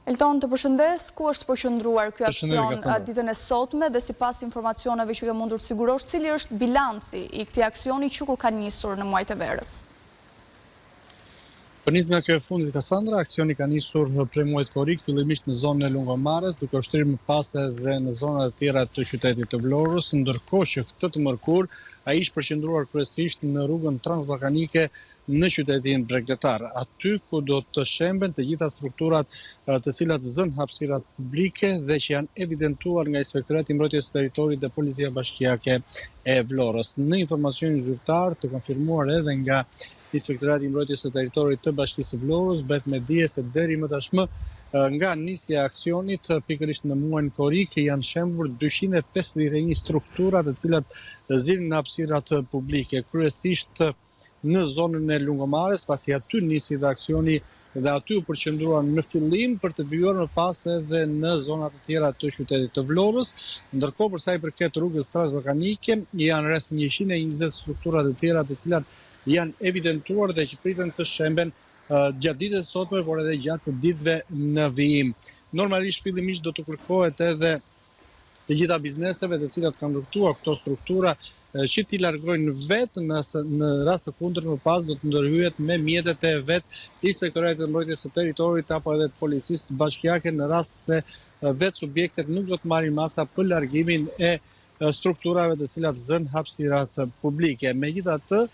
Elton, të përshëndes, ku është përqendruar ky aksion ditën e sotme dhe sipas informacioneve që ke mundur të sigurosh, cili është bilanci i këtij aksioni që kur ka nisur në muajt e verës? Për nisë nga kjo e fundit, Kassandra, aksioni ka nisur prej muajit korrik, fillimisht në zonën e Lungomarës, duke ushtrirë më pas edhe në zonat e tjera të qytetit të Vlorës, ndërkohë që këtë të mërkur, ai ishte përqendruar kryesisht në rrugën transballkanike në qytetin Bregdetar, aty ku do të shemben të gjitha strukturat të cilat zënë hapësirat publike dhe që janë evidentuar nga Inspektorati i Mbrojtjes së Territorit dhe Policia Bashkiake e Vlorës. Në informacionin zyrtar të konfirmuar edhe nga Inspektorati i Mbrojtjes së Territorit të Bashkisë së Vlorës, bëhet me dije se deri më tashmë nga nisja e aksionit, pikërisht në muajin korrik, janë shembur 251 struktura të cilat zilin në hapësirat publike, kryesisht në zonën e Lungomarës, pasi aty nisi dhe aksioni dhe aty u përqendruar në fillim për të vijuar më pas edhe në zonat të tjera të qytetit të Vlorës. Ndërkohë, për sa i përket rrugës transballkanike, janë rreth 120 struktura të tjera të cilat janë evidentuar dhe që priten të shemben gjatë ditës sotme, por edhe gjatë ditëve në vijim. Normalisht fillimisht do të kërkohet edhe të gjitha bizneseve të cilat kanë ndërtuar këto struktura që t'i largojnë vetë, në rast të kundërt më pas do të ndërhyjet me mjetet e vetë Inspektoratit të Mbrojtjes së Territorit apo edhe të Policisë Bashkiake në rast se vetë subjektet nuk do të marrin masa për largimin e strukturave të cilat zënë hapësirat publike. Megjithatë,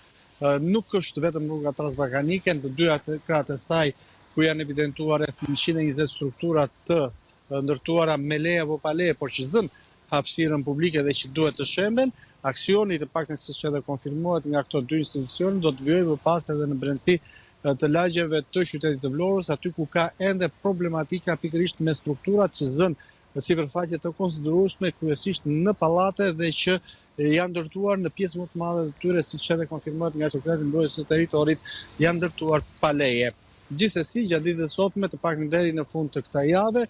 nuk është vetëm rruga transballkanike, në të dyja krahët e saj ku janë evidentuar rreth 120 struktura të ndërtuara me leje apo pa leje, por që zënë hapësirën publike dhe që duhet të shemben, aksioni të paktën siç edhe konfirmohet nga këto dy institucione do të vijojë më pas edhe në brendësi të lagjeve të qytetit të Vlorës, aty ku ka ende problematika pikërisht me strukturat që zënë sipërfaqe të konsiderueshme kryesisht në pallate dhe që janë ndërtuar në pjesë më të madhe të tyre, siç edhe konfirmohet nga Inspektorati i Mbrojtjes së Territorit, janë ndërtuar pa leje. Gjithsesi, gjatë ditës sotme, të paktën deri në fund të kësaj jave,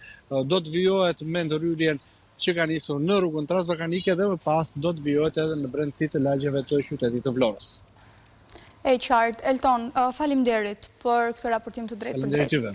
do të vijohet me ndërhyrjen që ka nisur në rrugën transballkanike dhe më pas do të vijohet edhe në brendësi të lagjeve të qytetit të Vlorës. E qartë, Elton, faleminderit për këtë raportim të drejtë për drejtë.